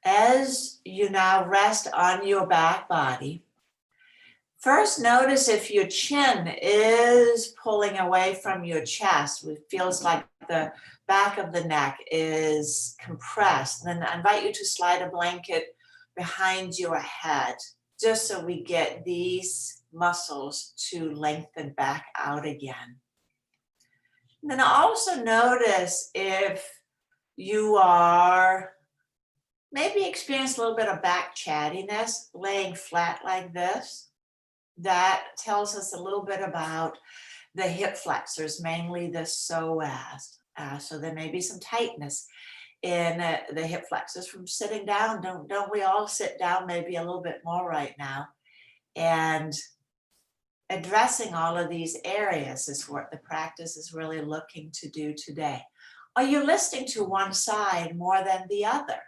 As you now rest on your back body, first notice if your chin is pulling away from your chest. It feels like the back of the neck is compressed. Then I invite you to slide a blanket behind your head, just so we get these muscles to lengthen back out again. And then also notice if you are maybe experience a little bit of back chattiness, laying flat like this. That tells us a little bit about the hip flexors, mainly the psoas. So there may be some tightness in the hip flexors from sitting down. Don't we all sit down maybe a little bit more right now? And addressing all of these areas is what the practice is really looking to do today. Are you listening to one side more than the other?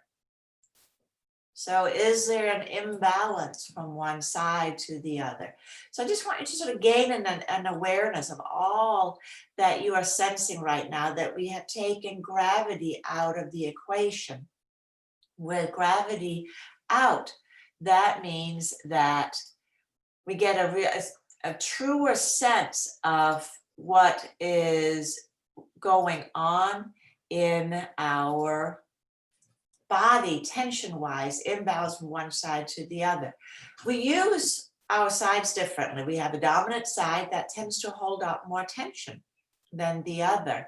So is there an imbalance from one side to the other? So I just want you to sort of gain an awareness of all that you are sensing right now, that we have taken gravity out of the equation. With gravity out, that means that we get a truer sense of what is going on in our body tension-wise, imbalance from one side to the other. We use our sides differently. We have a dominant side that tends to hold up more tension than the other.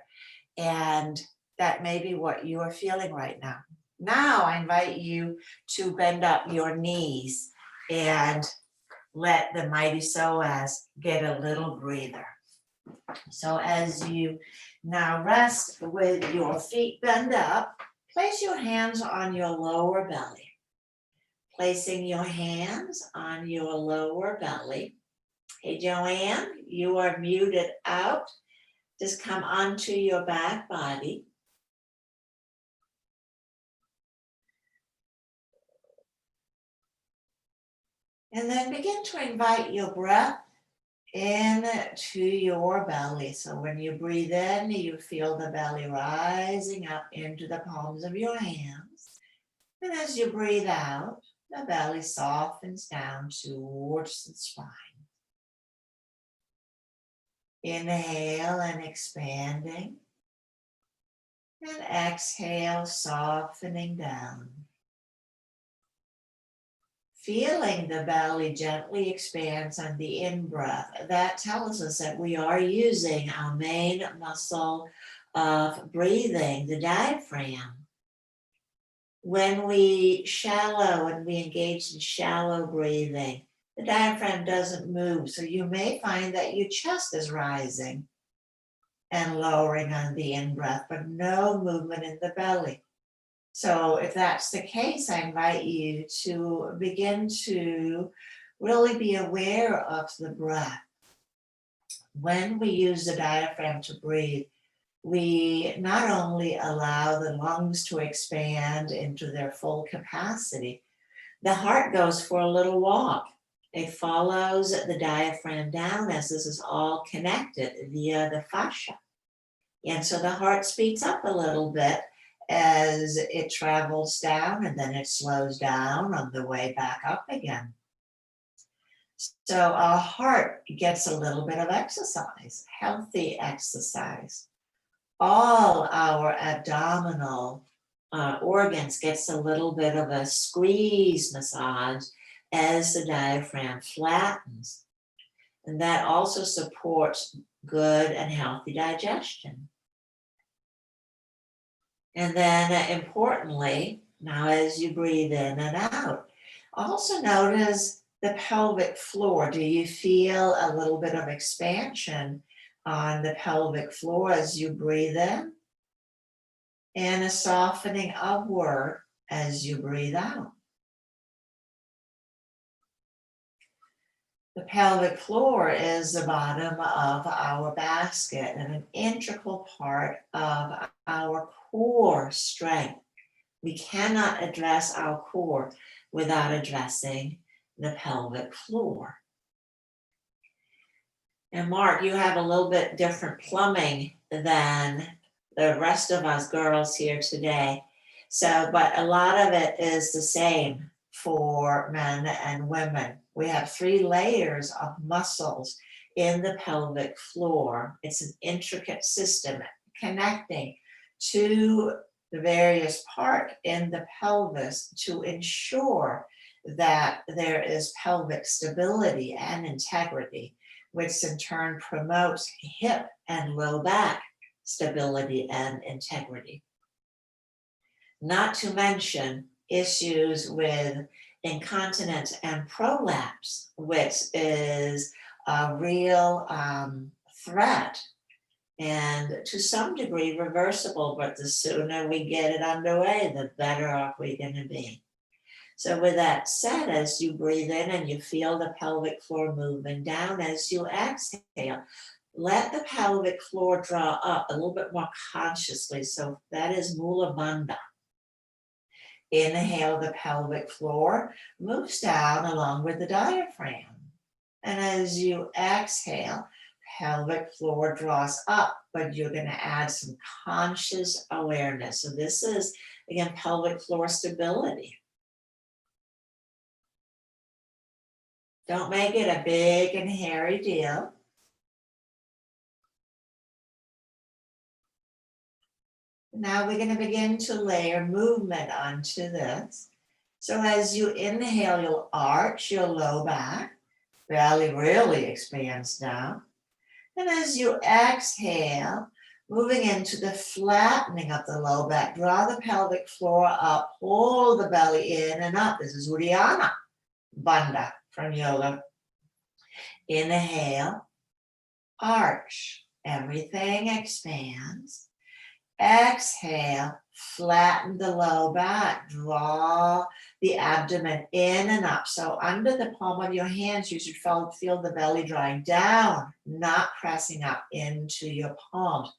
And that may be what you are feeling right now. Now I invite you to bend up your knees and let the mighty psoas get a little breather. So as you now rest with your feet bent up, place your hands on your lower belly. Placing your hands on your lower belly. Hey, Joanne, you are muted out. Just come onto your back body. And then begin to invite your breath into your belly. So when you breathe in, you feel the belly rising up into the palms of your hands. And as you breathe out, the belly softens down towards the spine. Inhale and expanding. And exhale, softening down. Feeling the belly gently expands on the in-breath. That tells us that we are using our main muscle of breathing, the diaphragm. When we shallow and we engage in shallow breathing, the diaphragm doesn't move. So you may find that your chest is rising and lowering on the in-breath, but no movement in the belly. So if that's the case, I invite you to begin to really be aware of the breath. When we use the diaphragm to breathe, we not only allow the lungs to expand into their full capacity, the heart goes for a little walk. It follows the diaphragm down as this is all connected via the fascia. And so the heart speeds up a little bit as it travels down, and then it slows down on the way back up again. So our heart gets a little bit of exercise, healthy exercise. All our abdominal organs gets a little bit of a squeeze massage as the diaphragm flattens. And that also supports good and healthy digestion. And then importantly, now as you breathe in and out, also notice the pelvic floor. Do you feel a little bit of expansion on the pelvic floor as you breathe in? And a softening upward as you breathe out. The pelvic floor is the bottom of our basket and an integral part of our core strength. We cannot address our core without addressing the pelvic floor. And Mark, you have a little bit different plumbing than the rest of us girls here today. So, but a lot of it is the same for men and women. We have 3 layers of muscles in the pelvic floor. It's an intricate system connecting to the various parts in the pelvis to ensure that there is pelvic stability and integrity, which in turn promotes hip and low back stability and integrity. Not to mention issues with incontinence and prolapse, which is a real threat and to some degree reversible, but the sooner we get it underway, the better off we're going to be. So with that said, as you breathe in and you feel the pelvic floor moving down, as you exhale, let the pelvic floor draw up a little bit more consciously. So that is Mula Bandha. Inhale, the pelvic floor moves down along with the diaphragm. And as you exhale, pelvic floor draws up, but you're going to add some conscious awareness. So this is, again, pelvic floor stability. Don't make it a big and hairy deal. Now we're going to begin to layer movement onto this. So as you inhale, you'll arch your low back. Belly really expands down. And as you exhale, moving into the flattening of the low back, draw the pelvic floor up, pull the belly in and up. This is Uddiyana Bandha from yoga. Inhale, arch, everything expands. Exhale, flatten the low back, draw the abdomen in and up. So under the palm of your hands, you should feel the belly drawing down, not pressing up into your palms.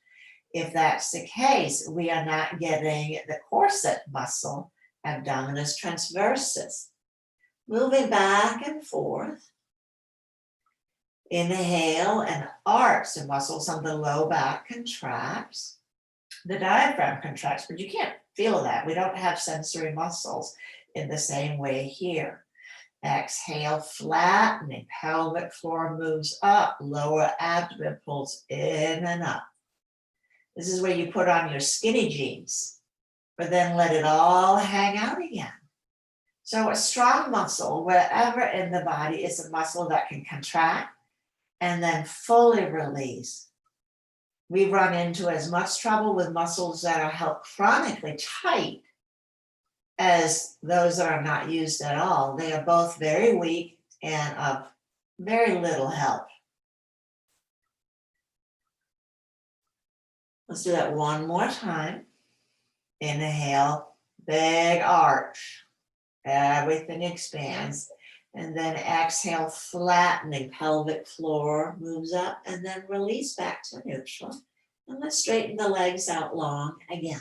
If that's the case, we are not getting the corset muscle, abdominis transversus. Moving back and forth. Inhale and arch. The muscles on the low back contracts. The diaphragm contracts, but you can't feel that. We don't have sensory muscles in the same way here. Exhale, flattening. Pelvic floor moves up. Lower abdomen pulls in and up. This is where you put on your skinny jeans, but then let it all hang out again. So a strong muscle, wherever in the body, is a muscle that can contract and then fully release. We run into as much trouble with muscles that are held chronically tight as those that are not used at all. They are both very weak and of very little help. Let's do that one more time. Inhale, big arch. Everything expands. And then exhale, flattening. Pelvic floor moves up and then release back to neutral. And let's straighten the legs out long again.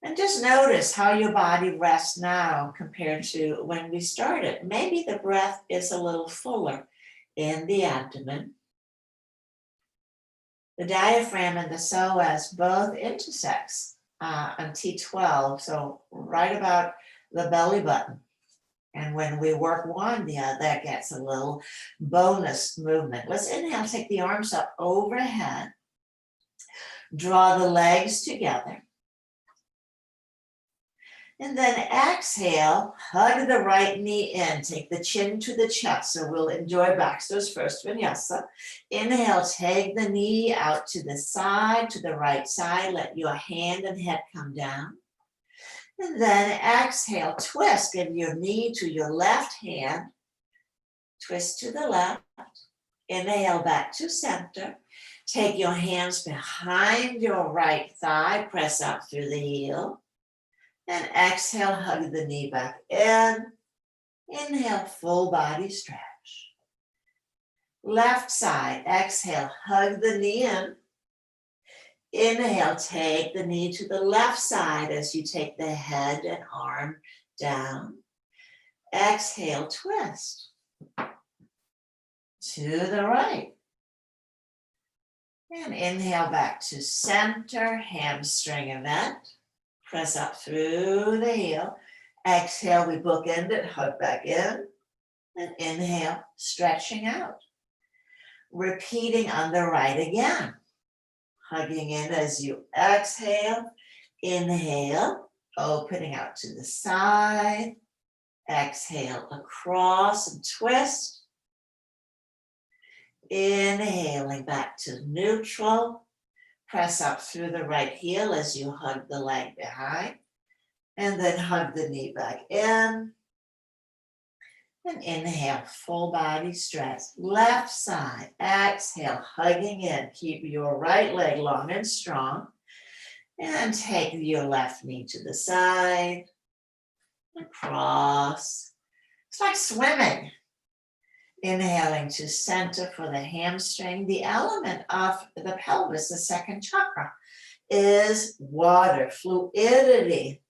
And just notice how your body rests now compared to when we started. Maybe the breath is a little fuller in the abdomen. The diaphragm and the psoas both intersects on T12, so right about the belly button. And when we work one, that gets a little bonus movement. Let's inhale, take the arms up overhead. Draw the legs together. And then exhale, hug the right knee in. Take the chin to the chest. So we'll enjoy Baxter's first vinyasa. Inhale, take the knee out to the side, to the right side. Let your hand and head come down. And then exhale, twist. Give your knee to your left hand. Twist to the left. Inhale back to center. Take your hands behind your right thigh. Press up through the heel. And exhale, hug the knee back in. Inhale, full body stretch. Left side, exhale, hug the knee in. Inhale, take the knee to the left side as you take the head and arm down. Exhale, twist. To the right. And inhale back to center, hamstring event. Press up through the heel. Exhale, we bookend it, hug back in. And inhale, stretching out. Repeating on the right again. Hugging in as you exhale. Inhale, opening out to the side. Exhale, across and twist. Inhaling back to neutral. Press up through the right heel as you hug the leg behind. And then hug the knee back in. And inhale, full body stretch. Left side, exhale, hugging in. Keep your right leg long and strong. And take your left knee to the side. Across. It's like swimming. Inhaling to center for the hamstring. The element of the pelvis, the second chakra, is water, fluidity.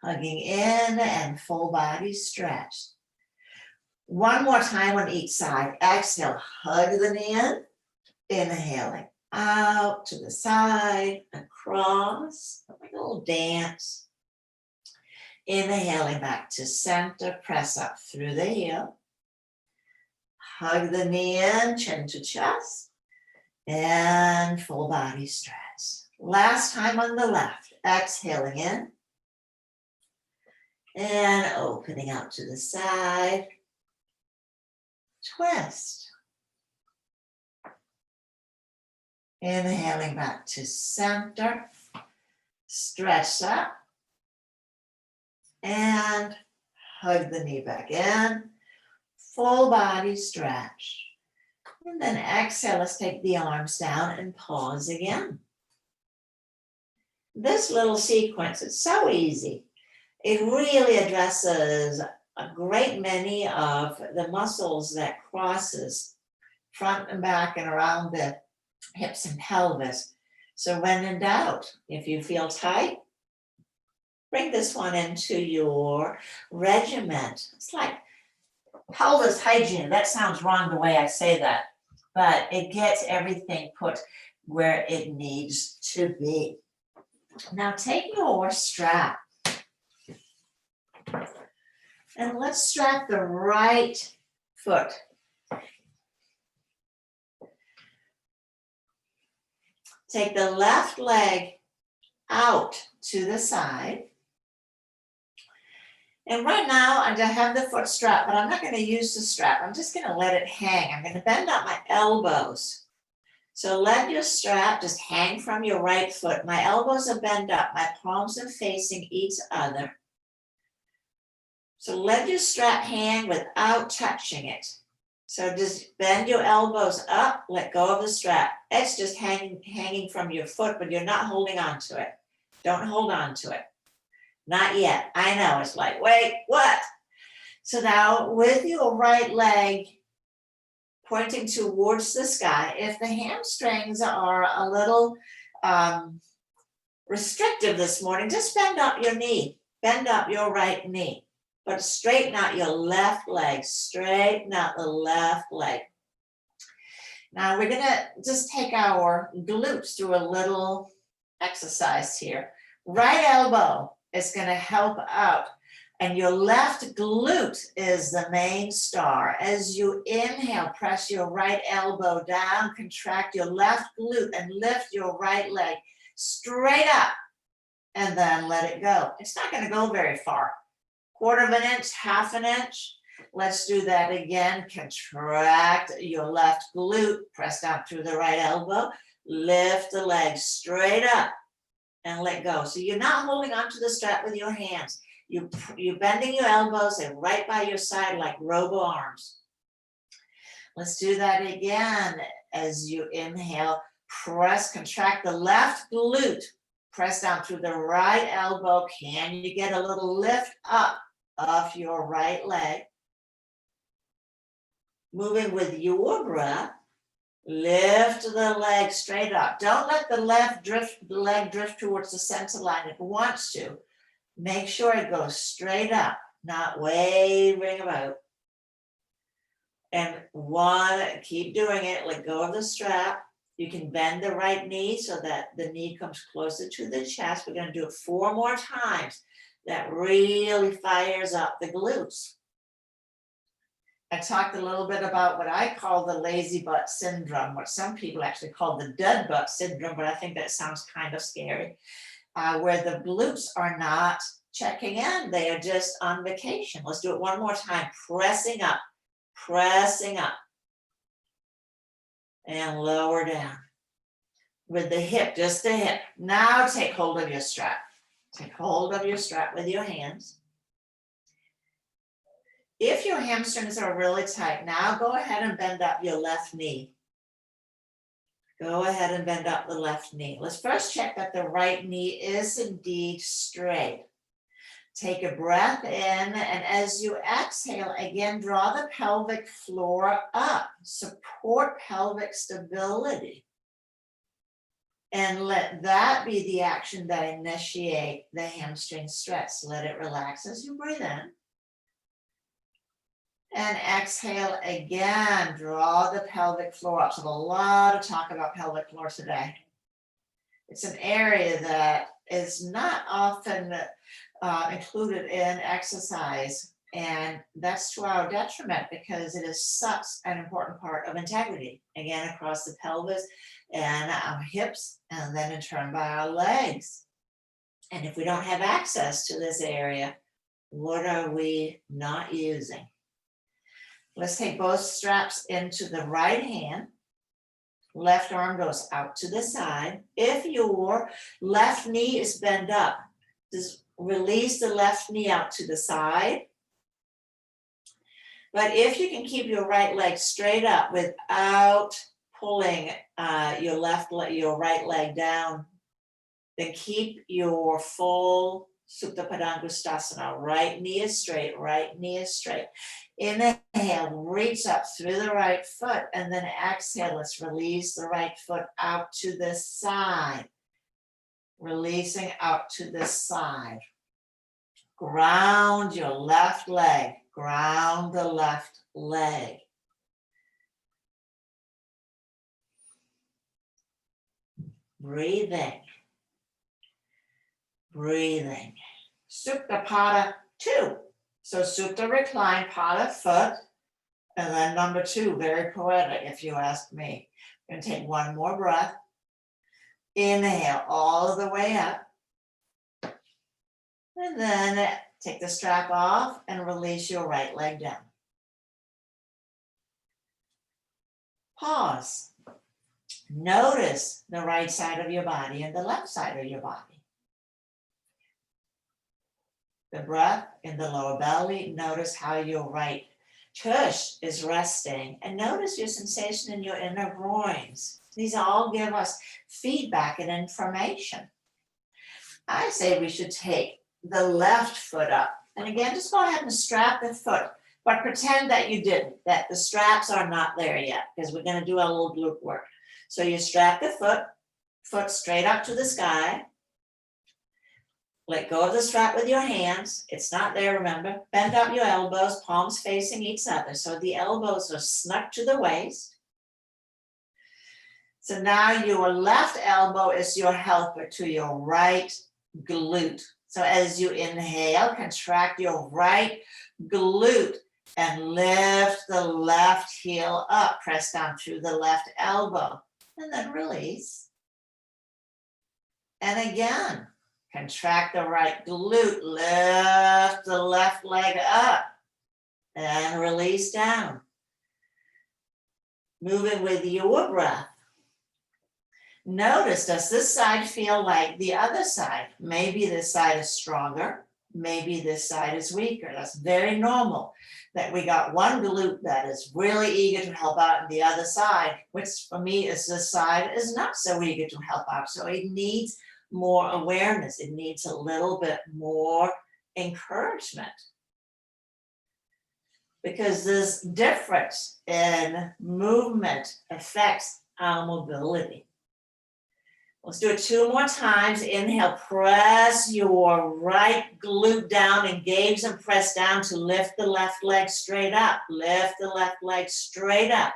Hugging in and full body stretch. One more time on each side. Exhale, hug the knee in. Inhaling out to the side, across, like a little dance. Inhaling back to center, press up through the heel. Hug the knee in, chin to chest, and full body stretch. Last time on the left, exhaling in, and opening out to the side. Twist. Inhaling back to center, stretch up, and hug the knee back in, full body stretch. And then exhale, let's take the arms down and pause again. This little sequence, it's so easy. It really addresses a great many of the muscles that crosses front and back and around the hips and pelvis. So when in doubt, if you feel tight, bring this one into your regiment. It's like pelvis hygiene. That sounds wrong the way I say that, but it gets everything put where it needs to be. Now take your strap and let's strap the right foot. Take the left leg out to the side. And right now, I have the foot strap, but I'm not going to use the strap. I'm just going to let it hang. I'm going to bend out my elbows. So let your strap just hang from your right foot. My elbows are bent up. My palms are facing each other. So let your strap hang without touching it. So just bend your elbows up, let go of the strap. It's just hanging from your foot, but you're not holding on to it. Don't hold on to it. Not yet. I know, it's like, wait, what? So now with your right leg pointing towards the sky, if the hamstrings are a little restrictive this morning, just bend up your knee. Bend up your right knee. But straighten out your left leg. Straighten out the left leg. Now we're going to just take our glutes through a little exercise here. Right elbow is going to help out. And your left glute is the main star. As you inhale, press your right elbow down, contract your left glute, and lift your right leg straight up. And then let it go. It's not going to go very far. 1/4 of an inch, 1/2 an inch. Let's do that again. Contract your left glute, press down through the right elbow, lift the leg straight up and let go. So you're not holding onto the strap with your hands. You're bending your elbows and right by your side like robo arms. Let's do that again. As you inhale, contract the left glute, press down through the right elbow. Can you get a little lift up of your right leg? Moving with your breath, lift the leg straight up. Don't let the leg drift towards the center line. If it wants to, make sure it goes straight up, not wavering about. And keep doing it. Let go of the strap. You can bend the right knee so that the knee comes closer to the chest. We're going to do it 4 more times. That really fires up the glutes. I talked a little bit about what I call the lazy butt syndrome, what some people actually call the dead butt syndrome, but I think that sounds kind of scary, where the glutes are not checking in. They are just on vacation. Let's do it one more time. Pressing up, and lower down. With the hip, just the hip. Now take hold of your strap. Take hold of your strap with your hands. If your hamstrings are really tight, now go ahead and bend up your left knee. Go ahead and bend up the left knee. Let's first check that the right knee is indeed straight. Take a breath in, and as you exhale, again, draw the pelvic floor up. Support pelvic stability. And let that be the action that initiate the hamstring stretch. Let it relax as you breathe in. And exhale again, draw the pelvic floor up. So a lot of talk about pelvic floor today. It's an area that is not often included in exercise, and that's to our detriment because it is such an important part of integrity, again, across the pelvis and our hips, and then in turn by our legs. And if we don't have access to this area, what are we not using? Let's take both straps into the right hand. Left arm goes out to the side. If your left knee is bent up, just release the left knee out to the side. But if you can keep your right leg straight up without pulling your right leg down, then keep your full Supta Padangusthasana. Right knee is straight, right knee is straight. Inhale, reach up through the right foot, and then exhale, let's release the right foot out to the side. Releasing out to the side. Ground your left leg, ground the left leg. Breathing. Breathing. Supta Pada 2. So Supta recline, Pada foot, and then number 2, very poetic if you ask me. I'm going to take one more breath. Inhale all the way up. And then take the strap off and release your right leg down. Pause. Notice the right side of your body and the left side of your body. The breath in the lower belly. Notice how your right tush is resting. And notice your sensation in your inner groins. These all give us feedback and information. I say we should take the left foot up. And again, just go ahead and strap the foot, but pretend that you didn't, that the straps are not there yet, because we're going to do a little glute work. So you strap the foot straight up to the sky. Let go of the strap with your hands. It's not there, remember. Bend up your elbows, palms facing each other. So the elbows are snuck to the waist. So now your left elbow is your helper to your right glute. So as you inhale, contract your right glute and lift the left heel up. Press down through the left elbow and then release. And again, contract the right glute, lift the left leg up and release down. Moving with your breath. Notice, does this side feel like the other side? Maybe this side is stronger. Maybe this side is weaker. That's very normal that we got one glute that is really eager to help out and the other side, which for me is this side, is not so eager to help out. So it needs more awareness. It needs a little bit more encouragement. Because this difference in movement affects our mobility. Let's do it 2 more times. Inhale, press your right glute down, engage and press down to lift the left leg straight up. Lift the left leg straight up.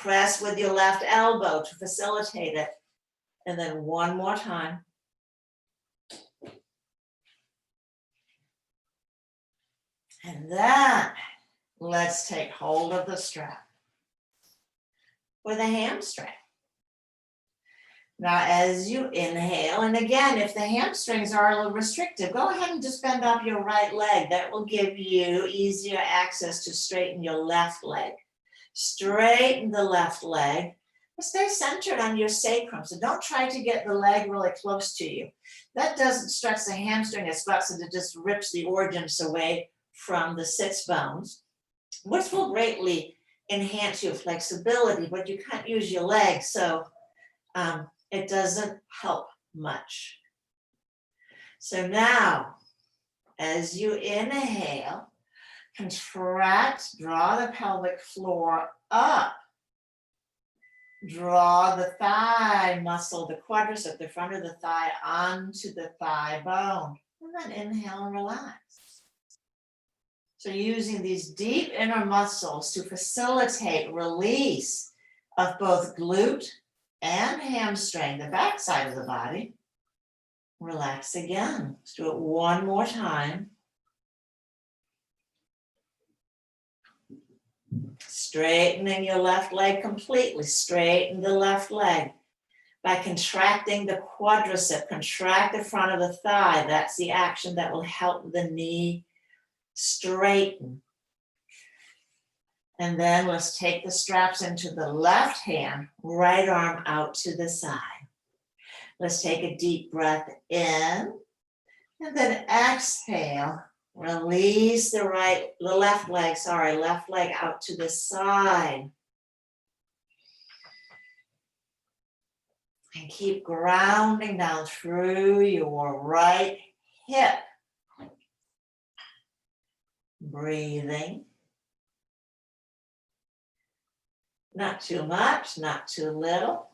Press with your left elbow to facilitate it. And then one more time. And then let's take hold of the strap with a hamstring. Now, as you inhale, and again, if the hamstrings are a little restrictive, go ahead and just bend up your right leg. That will give you easier access to straighten your left leg. Straighten the left leg, but stay centered on your sacrum. So don't try to get the leg really close to you. That doesn't stretch the hamstring as much as it just rips the organs away from the sits bones, which will greatly enhance your flexibility, but you can't use your legs, so it doesn't help much. So now, as you inhale, contract, draw the pelvic floor up. Draw the thigh muscle, the quadricep, the front of the thigh onto the thigh bone. And then inhale and relax. So using these deep inner muscles to facilitate release of both glute and hamstring, the back side of the body. Relax again. Let's do it one more time. Straightening your left leg completely. Straighten the left leg by contracting the quadricep. Contract the front of the thigh. That's the action that will help the knee straighten. And then let's take the straps into the left hand, right arm out to the side. Let's take a deep breath in, and then exhale. Release the left leg out to the side. And keep grounding down through your right hip. Breathing. Not too much, not too little.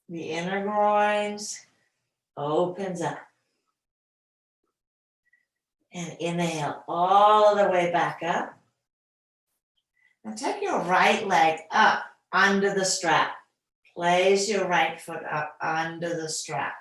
The inner groins opens up. And inhale all the way back up. Now take your right leg up under the strap. Place your right foot up under the strap.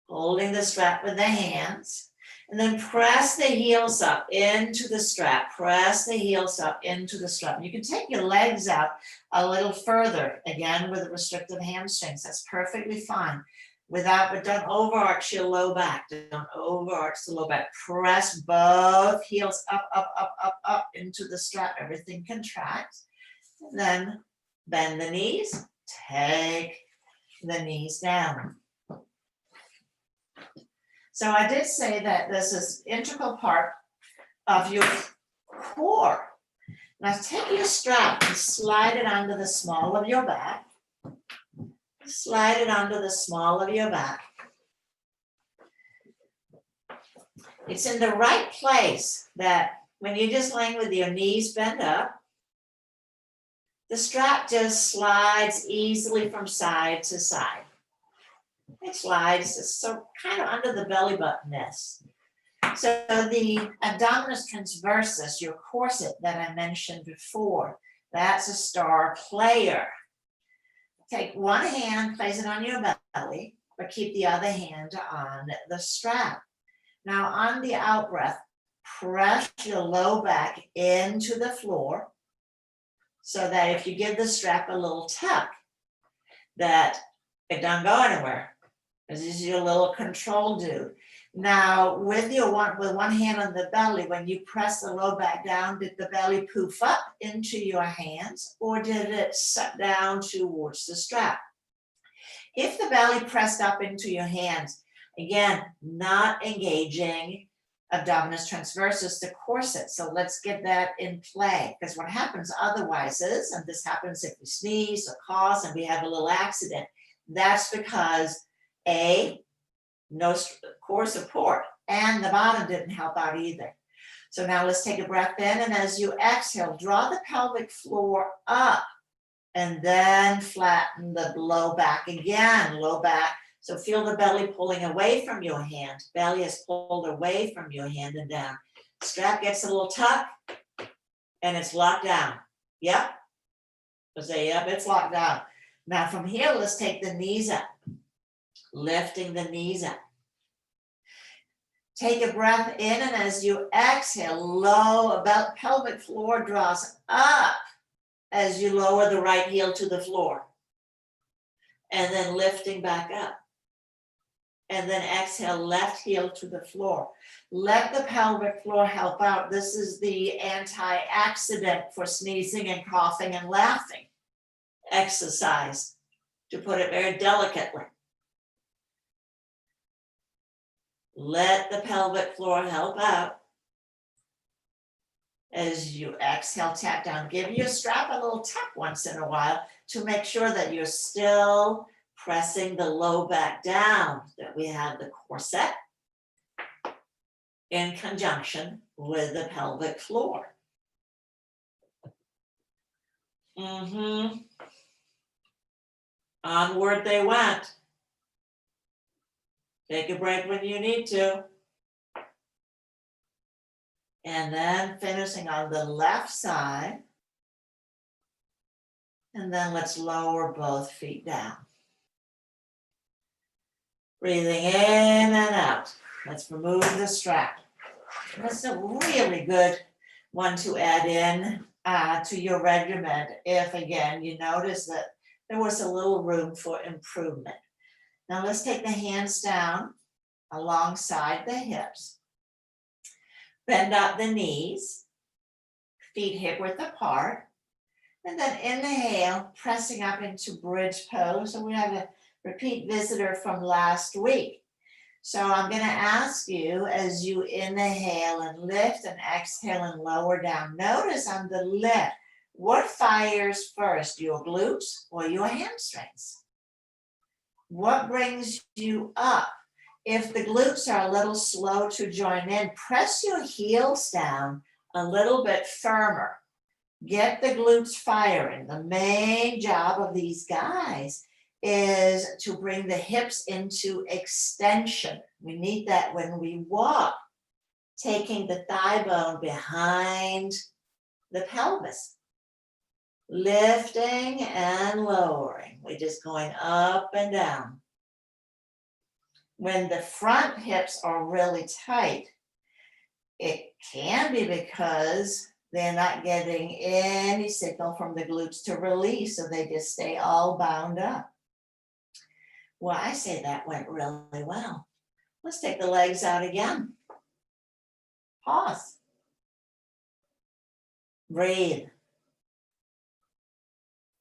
Holding the strap with the hands. And then press the heels up into the strap. Press the heels up into the strap. You can take your legs out a little further, again with restrictive hamstrings. That's perfectly fine. But don't overarch your low back. Don't overarch the low back. Press both heels up into the strap. Everything contracts. And then bend the knees. Take the knees down. So I did say that this is an integral part of your core. Now take your strap and slide it onto the small of your back. Slide it onto the small of your back. It's in the right place that when you're just laying with your knees bent up, the strap just slides easily from side to side. It slides so kind of under the belly button nest. So the abdominis transversus, your corset that I mentioned before, that's a star player. Take one hand, place it on your belly, but keep the other hand on the strap. Now on the out breath, press your low back into the floor so that if you give the strap a little tuck, that it don't go anywhere. This is your little control dude. Now, with one hand on the belly, when you press the low back down, did the belly poof up into your hands or did it suck down towards the strap? If the belly pressed up into your hands, again, not engaging abdominis transversus, the corset. So let's get that in play, because what happens otherwise is, and this happens if we sneeze or cough and we have a little accident, that's because no core support, and the bottom didn't help out either. So now let's take a breath in, and as you exhale, draw the pelvic floor up, and then flatten the low back again, low back. So feel the belly pulling away from your hand. Belly is pulled away from your hand and down. Strap gets a little tuck and it's locked down. Yep. I'll say, yep, it's locked down. Now from here, let's take the knees up. Lifting the knees up. Take a breath in, and as you exhale, low, about pelvic floor draws up as you lower the right heel to the floor. And then lifting back up. And then exhale, left heel to the floor. Let the pelvic floor help out. This is the anti-accident for sneezing and coughing and laughing exercise, to put it very delicately. Let the pelvic floor help out. As you exhale, tap down. Give your strap a little tap once in a while to make sure that you're still pressing the low back down, that we have the corset in conjunction with the pelvic floor. Onward they went. Take a break when you need to. And then finishing on the left side. And then let's lower both feet down. Breathing in and out. Let's remove the strap. That's a really good one to add in to your regimen if, again, you notice that there was a little room for improvement. Now let's take the hands down alongside the hips. Bend out the knees, feet hip width apart, and then inhale, pressing up into bridge pose. So we have a repeat visitor from last week. So I'm going to ask you, as you inhale and lift and exhale and lower down, notice on the lift, what fires first, your glutes or your hamstrings? What brings you up? If the glutes are a little slow to join in, press your heels down a little bit firmer. Get the glutes firing. The main job of these guys is to bring the hips into extension. We need that when we walk, taking the thigh bone behind the pelvis. Lifting and lowering. We're just going up and down. When the front hips are really tight, it can be because they're not getting any signal from the glutes to release, so they just stay all bound up. Well, I say that went really well. Let's take the legs out again. Pause. Breathe.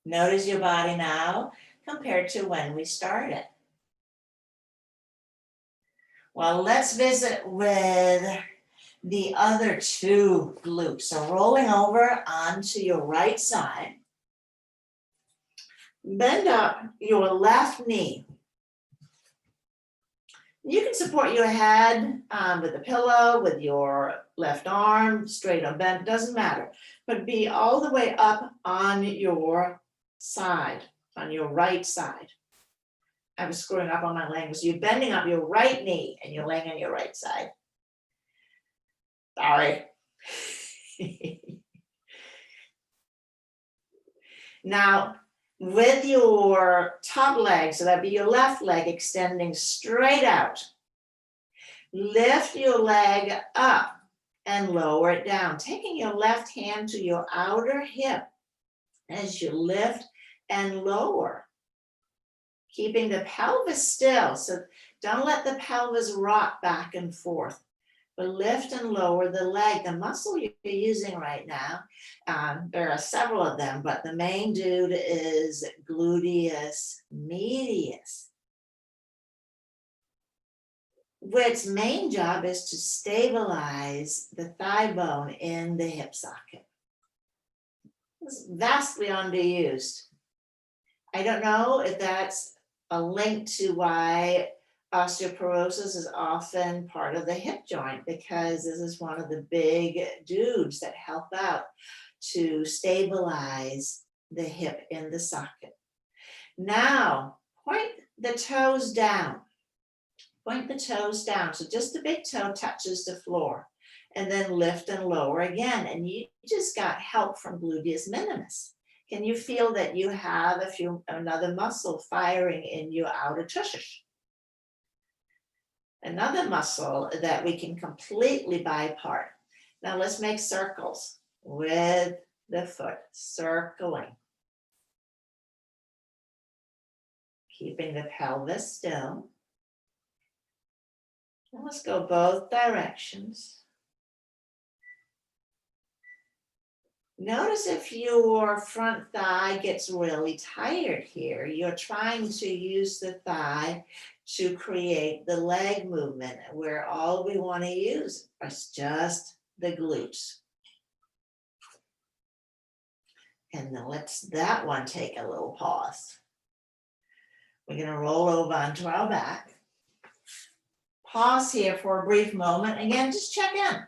Notice your body now compared to when we started. Well, let's visit with the other two glutes. So rolling over onto your right side. Bend up your left knee. You can support your head with a pillow, with your left arm, straight or bent, doesn't matter. But be all the way up on your side, on your right side. I was screwing up on my language. So you're bending up your right knee and you're laying on your right side. Sorry. Now, with your top leg, so that'd be your left leg extending straight out, lift your leg up and lower it down, taking your left hand to your outer hip as you lift and lower. Keeping the pelvis still, so don't let the pelvis rock back and forth, but lift and lower the leg. The muscle you're using right now, there are several of them, but the main dude is gluteus medius, which main job is to stabilize the thigh bone in the hip socket. It's vastly underused. I don't know if that's a link to why osteoporosis is often part of the hip joint, because this is one of the big dudes that help out to stabilize the hip in the socket. Now, point the toes down. Point the toes down. So just the big toe touches the floor. and then lift and lower again. And you just got help from gluteus minimus. Can you feel that you have another muscle firing in your outer tushes? Another muscle that we can completely bypass. Now let's make circles with the foot, circling. Keeping the pelvis still. And let's go both directions. Notice if your front thigh gets really tired here. You're trying to use the thigh to create the leg movement, where all we want to use is just the glutes. And then let's that one take a little pause. We're going to roll over onto our back. Pause here for a brief moment. Again, just check in.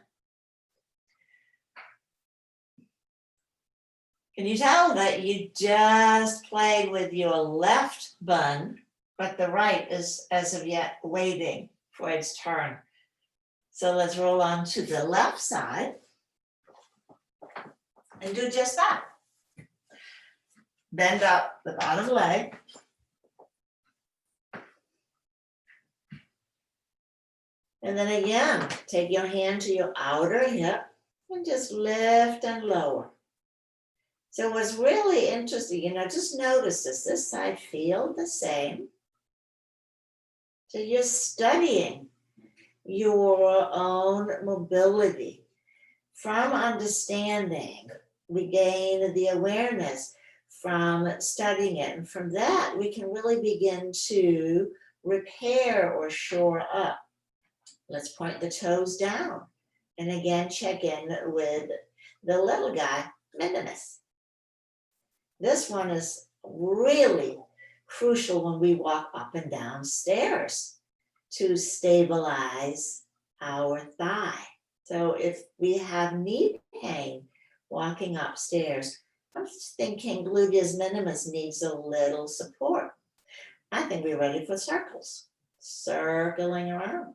Can you tell that you just played with your left bun, but the right is as of yet waiting for its turn? So let's roll on to the left side and do just that. Bend up the bottom leg. And then again, take your hand to your outer hip and just lift and lower. So what's really interesting, just notice this side feel the same. So you're studying your own mobility. From understanding, we gain the awareness from studying it. And from that, we can really begin to repair or shore up. Let's point the toes down. And again, check in with the little guy, minimus. This one is really crucial when we walk up and down stairs to stabilize our thigh. So if we have knee pain walking upstairs, I'm just thinking gluteus minimus needs a little support. I think we're ready for circles. Circling around.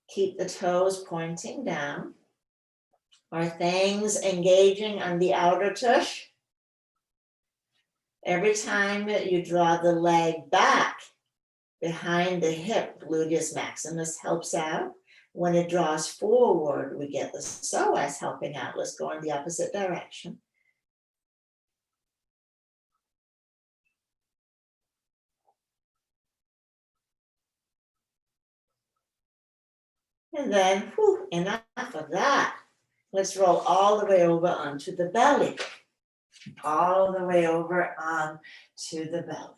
Keep the toes pointing down. Are things engaging on the outer tush? Every time you draw the leg back behind the hip, gluteus maximus helps out. When it draws forward, we get the psoas helping out. Let's go in the opposite direction. And then, enough of that. Let's roll all the way over onto the belly. All the way over onto the belly.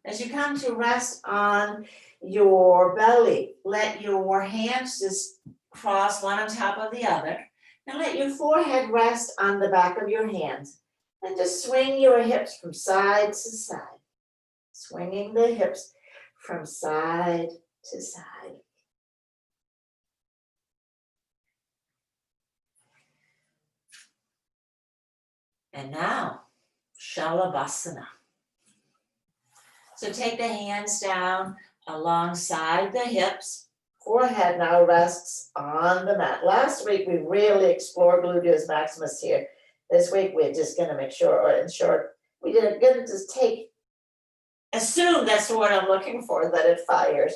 As you come to rest on your belly, let your hands just cross one on top of the other. Now let your forehead rest on the back of your hands. And just swing your hips from side to side. Swinging the hips from side to side. And now, Shalabhasana. So take the hands down alongside the hips. Forehead now rests on the mat. Last week, we really explored gluteus maximus here. This week, we're just going to make sure, or in short, we're going to just assume that's what I'm looking for, that it fires.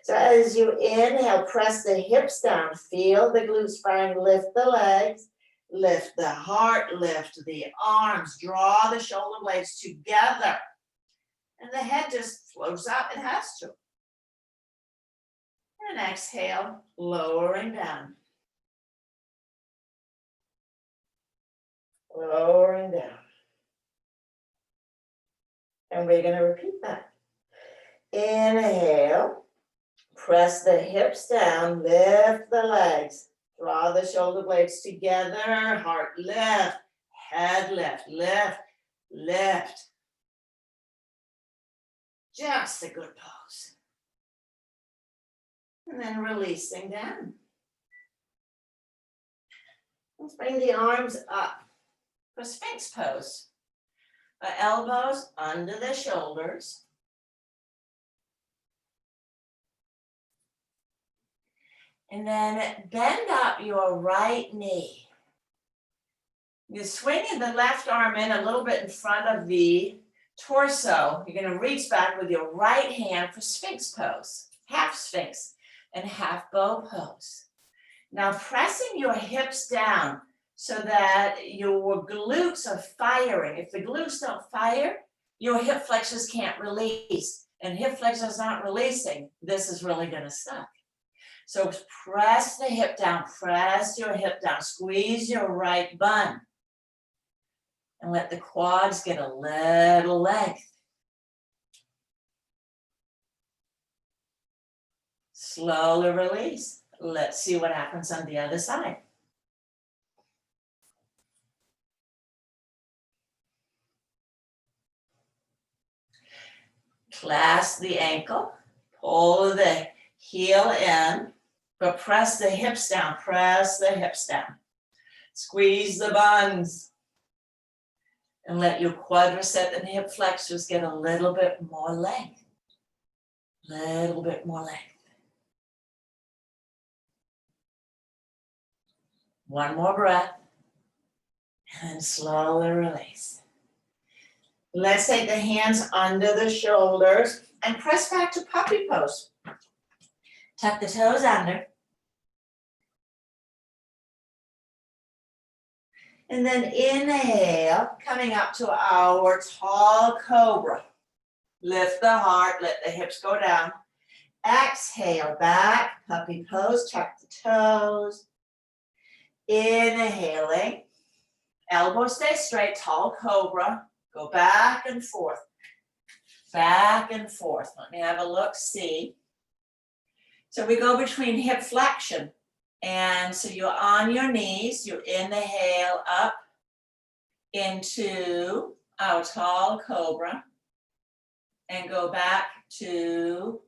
So as you inhale, press the hips down. Feel the glute spine, lift the legs. Lift the heart, lift the arms, draw the shoulder blades together. And the head just floats out, it has to. And exhale, lowering down. Lowering down. And we're going to repeat that. Inhale, press the hips down, lift the legs. Draw the shoulder blades together, heart lift, head lift, lift, lift. Just a good pose. And then releasing down. Let's bring the arms up for Sphinx pose. The elbows under the shoulders. And then bend up your right knee. You're swinging the left arm in a little bit in front of the torso. You're going to reach back with your right hand for Sphinx pose, half Sphinx and half bow pose. Now pressing your hips down so that your glutes are firing. If the glutes don't fire, your hip flexors can't release. And hip flexors aren't releasing, this is really going to suck. So press the hip down, press your hip down, squeeze your right bun. And let the quads get a little length. Slowly release. Let's see what happens on the other side. Clasp the ankle, pull the heel in, but press the hips down, press the hips down. Squeeze the buns. And let your quadricep and hip flexors get a little bit more length. Little bit more length. One more breath. And then slowly release. Let's take the hands under the shoulders and press back to puppy pose. Tuck the toes under. And then inhale, coming up to our tall cobra. Lift the heart, let the hips go down. Exhale, back, puppy pose, tuck the toes. Inhaling, elbows stay straight, tall cobra. Go back and forth. Back and forth. Let me have a look, see. So we go between hip flexion. And so you're on your knees, you inhale up into our tall cobra and go back to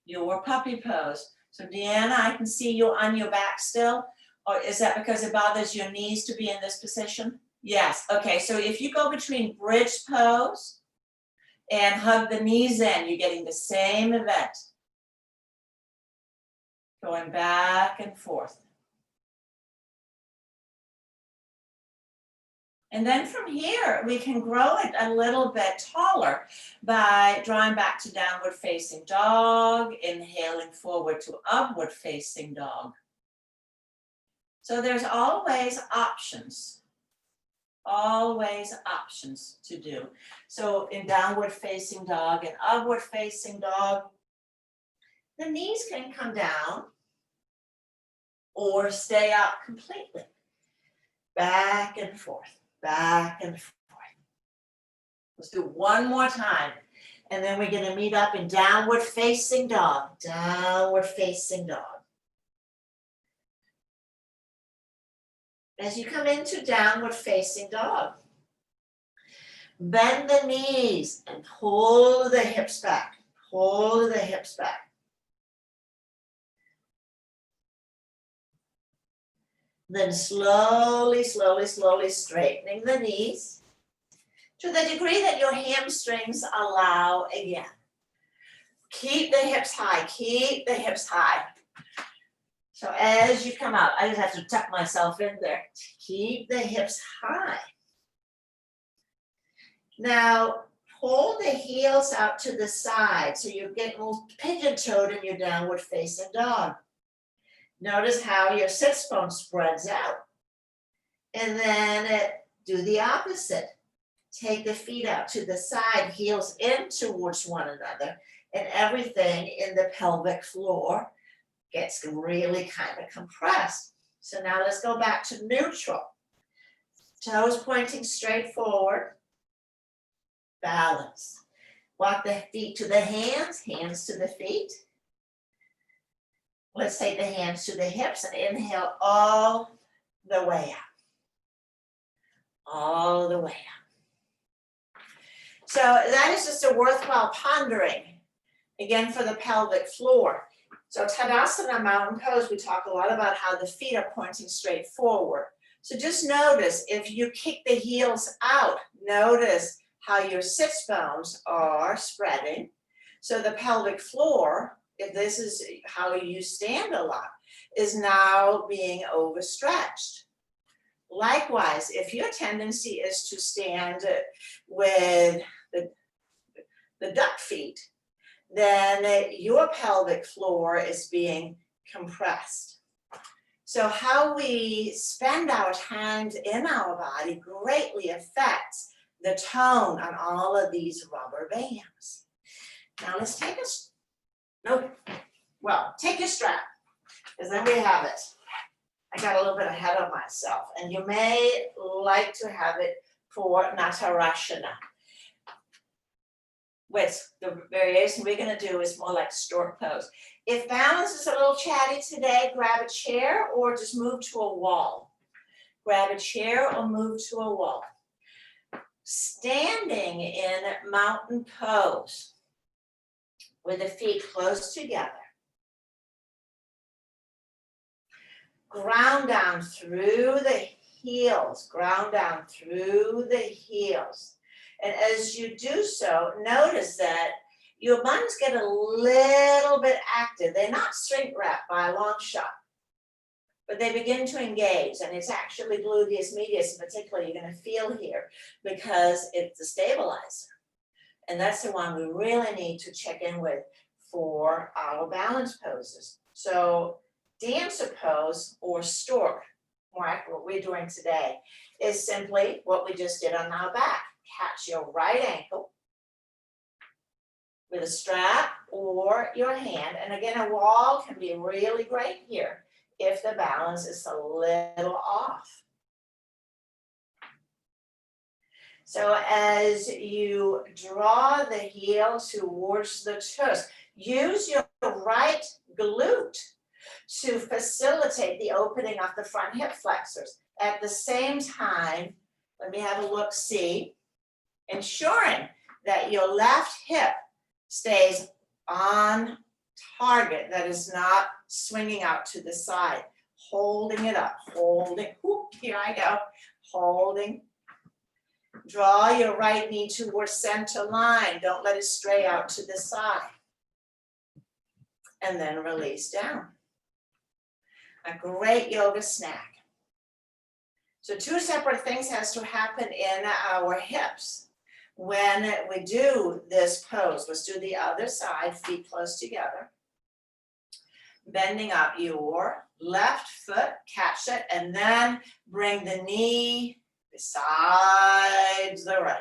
your puppy pose. So Deanna, I can see you on your back still. Or is that because it bothers your knees to be in this position? Yes, okay, so if you go between bridge pose and hug the knees in, you're getting the same event. Going back and forth. And then from here, we can grow it a little bit taller by drawing back to downward facing dog, inhaling forward to upward facing dog. So there's always options to do. So in downward facing dog and upward facing dog, the knees can come down or stay up completely. Back and forth, back and forth. Let's do one more time. And then we're gonna meet up in downward facing dog, downward facing dog. As you come into downward facing dog, bend the knees and pull the hips back, pull the hips back. Then slowly, slowly, slowly straightening the knees to the degree that your hamstrings allow again. Keep the hips high, keep the hips high. So as you come out, I just have to tuck myself in there. Keep the hips high. Now, pull the heels out to the side so you're getting a little pigeon-toed in your downward facing dog. Notice how your sits bone spreads out. And then do the opposite. Take the feet out to the side, heels in towards one another, and everything in the pelvic floor gets really kind of compressed. So now let's go back to neutral. Toes pointing straight forward. Balance. Walk the feet to the hands, hands to the feet. Let's take the hands to the hips and inhale all the way up. All the way up. So that is just a worthwhile pondering, again, for the pelvic floor. So Tadasana, mountain pose, we talk a lot about how the feet are pointing straight forward. So just notice if you kick the heels out, notice how your sits bones are spreading. So the pelvic floor, if this is how you stand a lot, is now being overstretched. Likewise, if your tendency is to stand with the duck feet, then your pelvic floor is being compressed. So how we spend our time in our body greatly affects the tone on all of these rubber bands. Now let's take take your strap, because then we have it. I got a little bit ahead of myself, and you may like to have it for Natarasana, which the variation we're going to do is more like stork pose. If balance is a little chatty today, grab a chair or just move to a wall. Grab a chair or move to a wall. Standing in mountain pose with the feet close together. Ground down through the heels, ground down through the heels. And as you do so, notice that your buns get a little bit active. They're not shrink wrapped by a long shot, but they begin to engage. And it's actually gluteus medius in particular you're going to feel here because it's a stabilizer. And that's the one we really need to check in with for our balance poses. So dancer pose or stork, more accurate, what we're doing today, is simply what we just did on our back. Catch your right ankle with a strap or your hand. And again, a wall can be really great here if the balance is a little off. So as you draw the heel towards the toes, use your right glute to facilitate the opening of the front hip flexors. At the same time, let me have a look-see, ensuring that your left hip stays on target, that is not swinging out to the side, holding it up, holding, whoop, here I go, holding. Draw your right knee towards center line, don't let it stray out to the side. And then release down. A great yoga snack. So two separate things has to happen in our hips. When we do this pose, let's do the other side, feet close together. Bending up your left foot, catch it, and then bring the knee besides the right.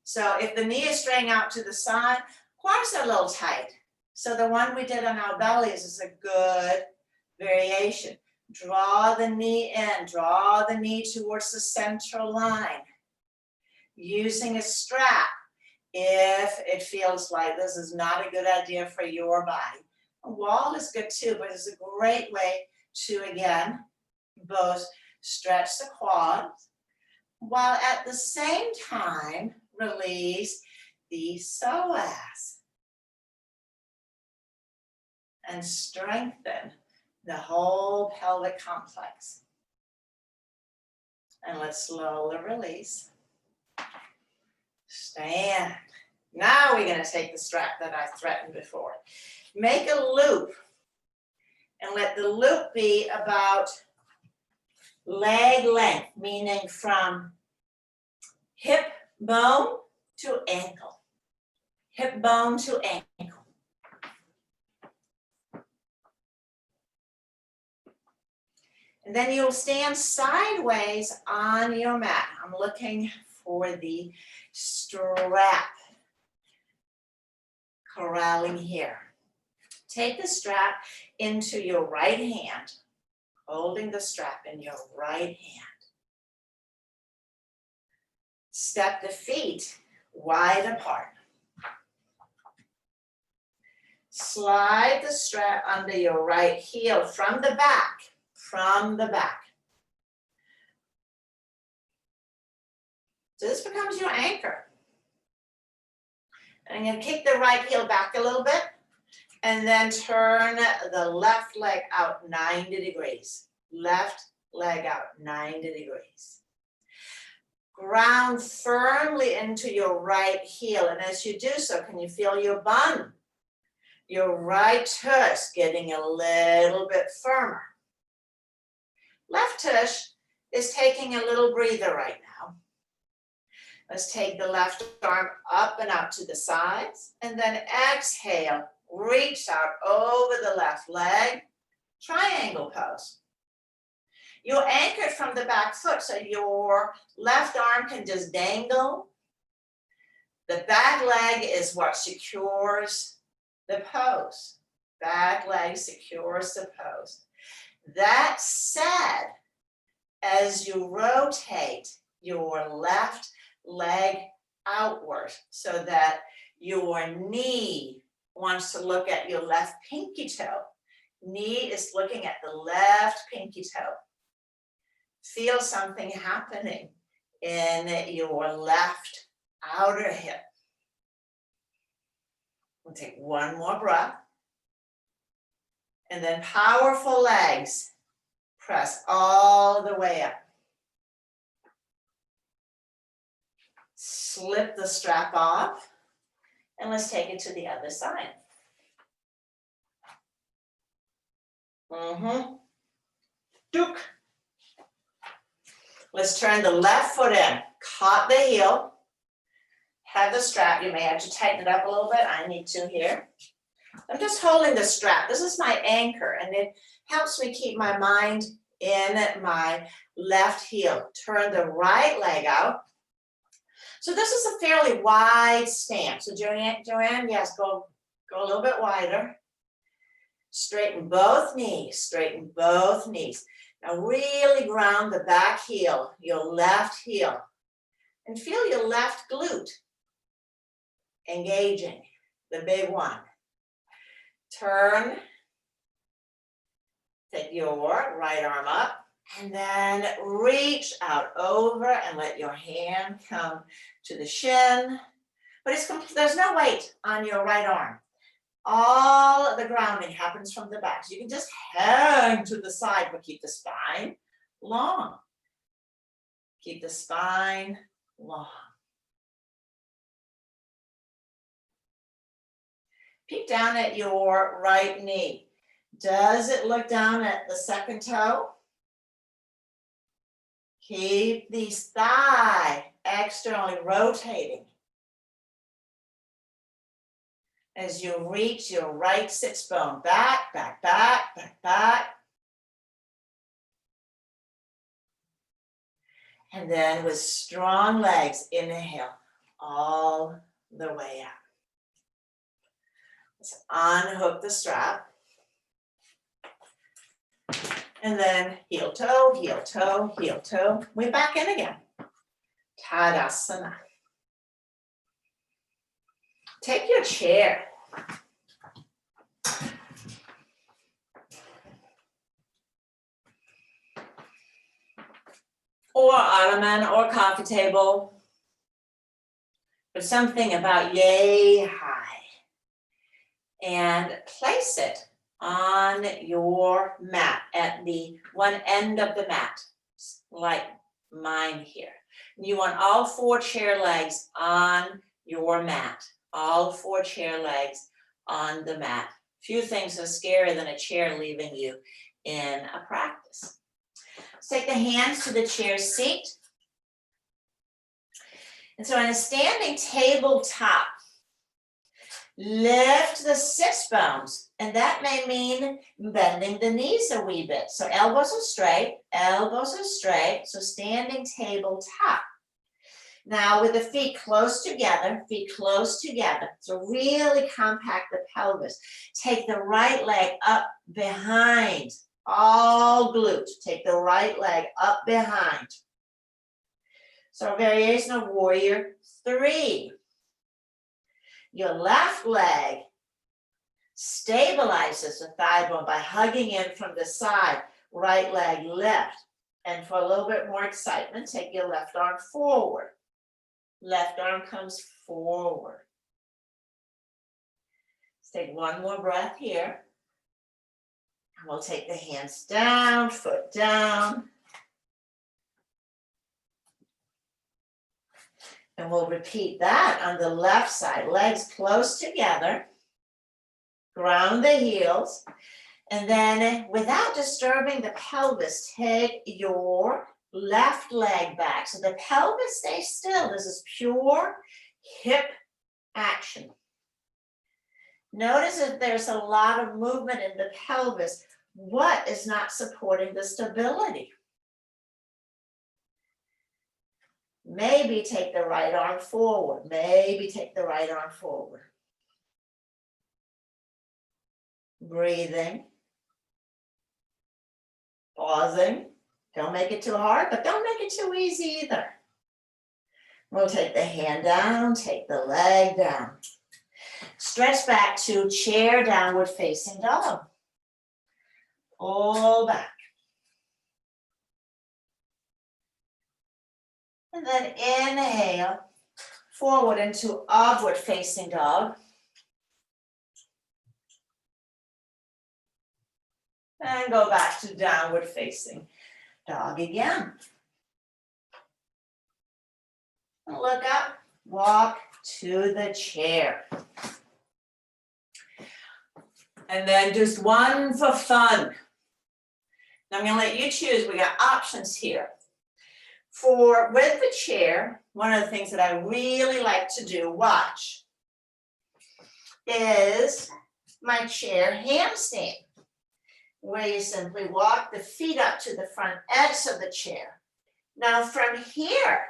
So if the knee is straying out to the side, quads are a little tight. So the one we did on our bellies is a good variation. Draw the knee in, draw the knee towards the central line. Using a strap if it feels like this is not a good idea for your body. A wall is good too, but it's a great way to, again, both stretch the quads while at the same time release the psoas and strengthen the whole pelvic complex. And let's slowly release. Stand. Now we're going to take the strap that I threatened before. Make a loop and let the loop be about leg length, meaning from hip bone to ankle. Hip bone to ankle. And then you'll stand sideways on your mat. I'm looking for the strap. Corralling here. Take the strap into your right hand, holding the strap in your right hand. Step the feet wide apart. Slide the strap under your right heel from the back, So this becomes your anchor. And I'm going to kick the right heel back a little bit and then turn the left leg out 90 degrees. Left leg out 90 degrees. Ground firmly into your right heel. And as you do so, can you feel your bun? Your right tush getting a little bit firmer. Left tush is taking a little breather right now. Let's take the left arm up and out to the sides, and then exhale, reach out over the left leg, triangle pose. You're anchored from the back foot, so your left arm can just dangle. The back leg is what secures the pose. Back leg secures the pose. That said, as you rotate your left leg outward so that your knee wants to look at your left pinky toe. Knee is looking at the left pinky toe. Feel something happening in your left outer hip. We'll take one more breath. And then powerful legs. Press all the way up. Slip the strap off. And let's take it to the other side. Duke. Let's turn the left foot in. Caught the heel. Have the strap. You may have to tighten it up a little bit. I need to here. I'm just holding the strap. This is my anchor, and it helps me keep my mind in my left heel. Turn the right leg out. So this is a fairly wide stance. So Joanne, yes, go a little bit wider. Straighten both knees, straighten both knees. Now really ground the back heel, your left heel, and feel your left glute engaging, the big one. Turn, take your right arm up, and then reach out over and let your hand come to the shin. But there's no weight on your right arm. All of the grounding happens from the back. So you can just hang to the side, but keep the spine long. Keep the spine long. Peek down at your right knee. Does it look down at the second toe? Keep the thigh externally rotating as you reach your right sits bone back, back, back, back, back. And then with strong legs, inhale all the way up. Let's unhook the strap. And then heel toe, heel toe, heel toe. We're back in again. Tadasana. Take your chair. Or ottoman or coffee table. But something about yay high. And place it on your mat at the one end of the mat, like mine here. You want all four chair legs on your mat, all four chair legs on the mat. Few things are scarier than a chair leaving you in a practice. Let's take the hands to the chair seat. And so in a standing tabletop, lift the sits bones, and that may mean bending the knees a wee bit. So elbows are straight, so standing tabletop. Now with the feet close together, so really compact the pelvis. Take the right leg up behind, all glute. Take the right leg up behind. So variation of warrior 3. Your left leg stabilizes the thigh bone by hugging in from the side, right leg lift. And for a little bit more excitement, take your left arm forward. Left arm comes forward. Let's take one more breath here. And we'll take the hands down, foot down. And we'll repeat that on the left side, legs close together. Ground the heels. And then without disturbing the pelvis, take your left leg back. So the pelvis stays still. This is pure hip action. Notice if there's a lot of movement in the pelvis, what is not supporting the stability? Maybe take the right arm forward. Maybe take the right arm forward. Breathing. Pausing. Don't make it too hard, but don't make it too easy either. We'll take the hand down, take the leg down. Stretch back to chair, downward facing dog. All back. And then inhale, forward into upward facing dog. And go back to downward facing dog again. Look up, walk to the chair. And then just one for fun. Now I'm going to let you choose. We got options here. With the chair, one of the things that I really like to do, watch, is my chair handstand, where you simply walk the feet up to the front edge of the chair. Now from here,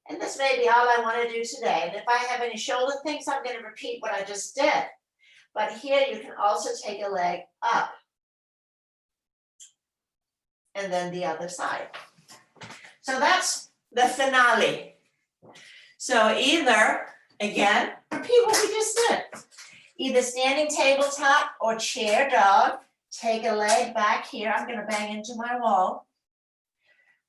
and this may be all I want to do today, and if I have any shoulder things, I'm going to repeat what I just did. But here you can also take a leg up, and then the other side. So that's the finale. So either, again, repeat what we just did. Either standing tabletop or chair dog. Take a leg back here. I'm going to bang into my wall.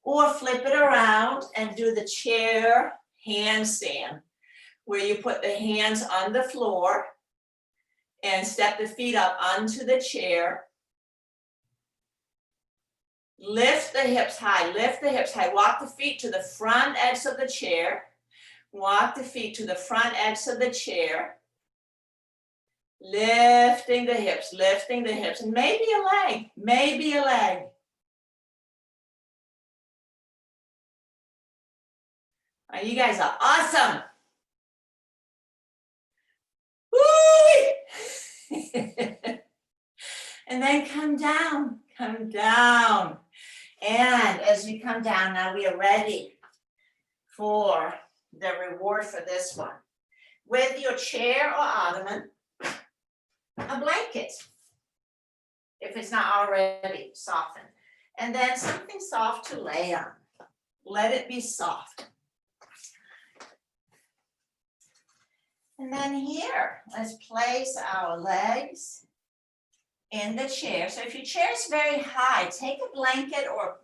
Or flip it around and do the chair handstand, where you put the hands on the floor and step the feet up onto the chair. Lift the hips high, walk the feet to the front edge of the chair. Walk the feet to the front edge of the chair. Lifting the hips, and maybe a leg. Oh, you guys are awesome. Woo! And then come down. And as we come down, now we are ready for the reward for this one. With your chair or ottoman, a blanket, if it's not already softened. And then something soft to lay on. Let it be soft. And then here, let's place our legs in the chair. So if your chair is very high, take a blanket or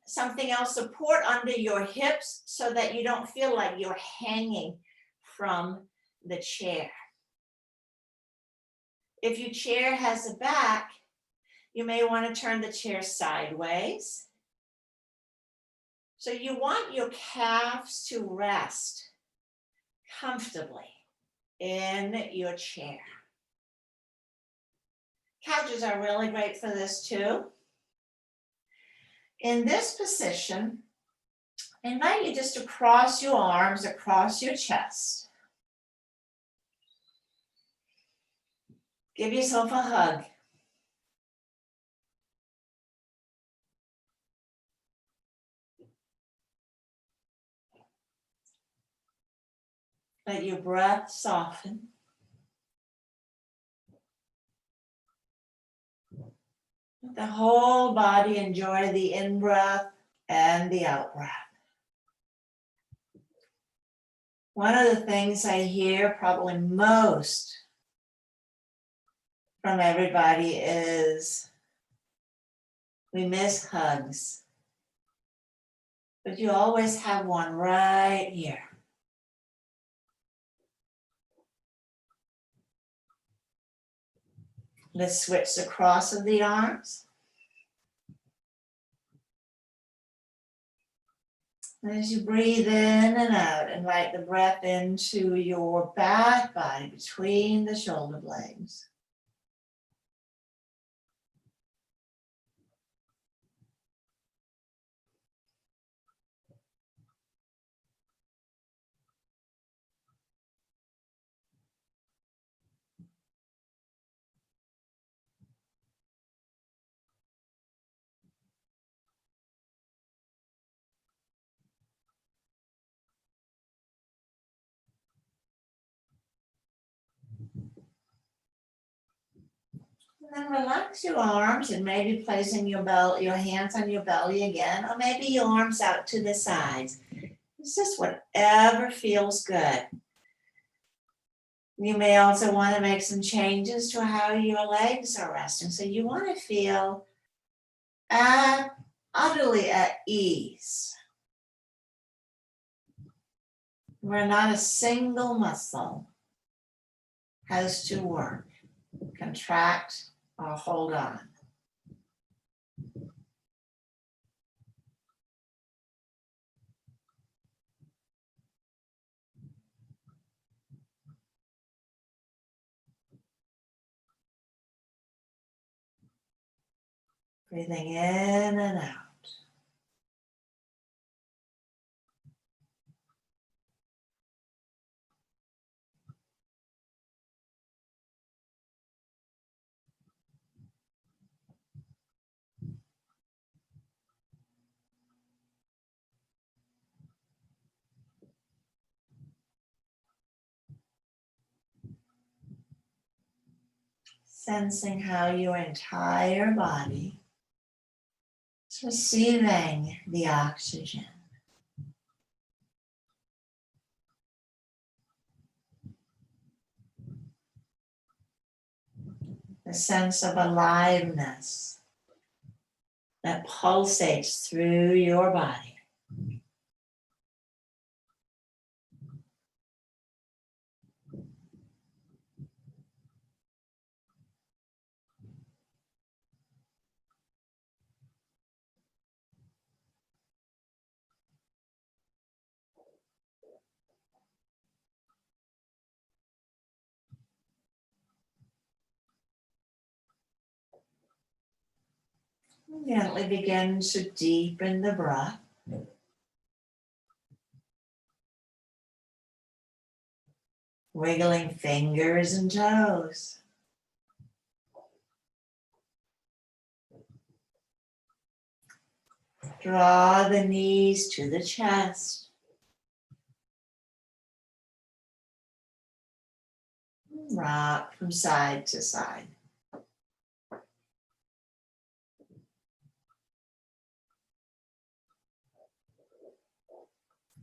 something else, support under your hips so that you don't feel like you're hanging from the chair. If your chair has a back, you may want to turn the chair sideways. So you want your calves to rest comfortably in your chair. Couches are really great for this too. In this position, I invite you just to cross your arms across your chest. Give yourself a hug. Let your breath soften. Let the whole body enjoy the in-breath and the out-breath. One of the things I hear probably most from everybody is we miss hugs, but you always have one right here. Let's switch the cross of the arms. As you breathe in and out, invite the breath into your back body between the shoulder blades. And then relax your arms and maybe placing your hands on your belly again, or maybe your arms out to the sides. It's just whatever feels good. You may also want to make some changes to how your legs are resting. So you want to feel utterly at ease, where not a single muscle has to work, contract, or hold on. Breathing in and out. Sensing how your entire body is receiving the oxygen. The sense of aliveness that pulsates through your body. Gently begin to deepen the breath. Wiggling fingers and toes. Draw the knees to the chest. Rock from side to side.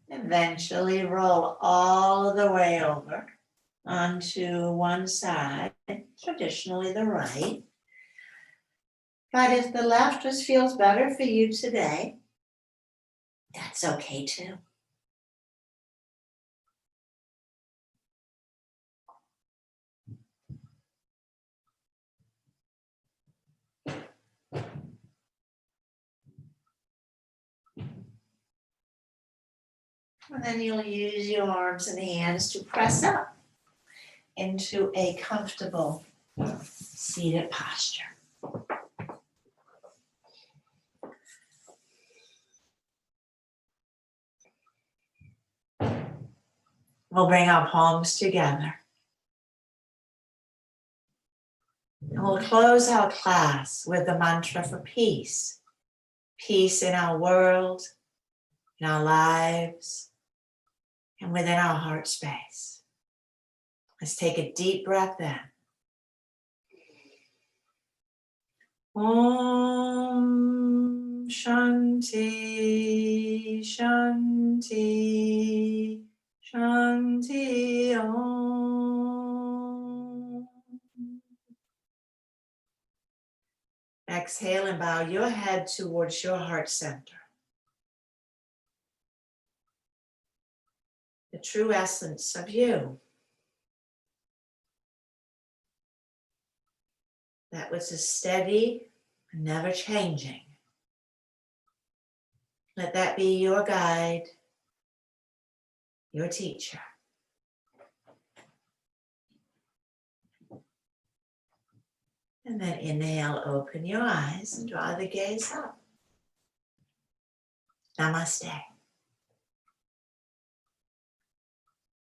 Eventually roll all the way over onto one side, traditionally the right. But if the left just feels better for you today, that's okay too. And then you'll use your arms and hands to press up into a comfortable seated posture. We'll bring our palms together. And we'll close our class with the mantra for peace. Peace in our world, in our lives, and within our heart space. Let's take a deep breath in. Om Shanti Shanti Shanti Om. Exhale and bow your head towards your heart center. The true essence of you. That which is steady and never changing. Let that be your guide, your teacher. And then inhale, open your eyes and draw the gaze up. Namaste.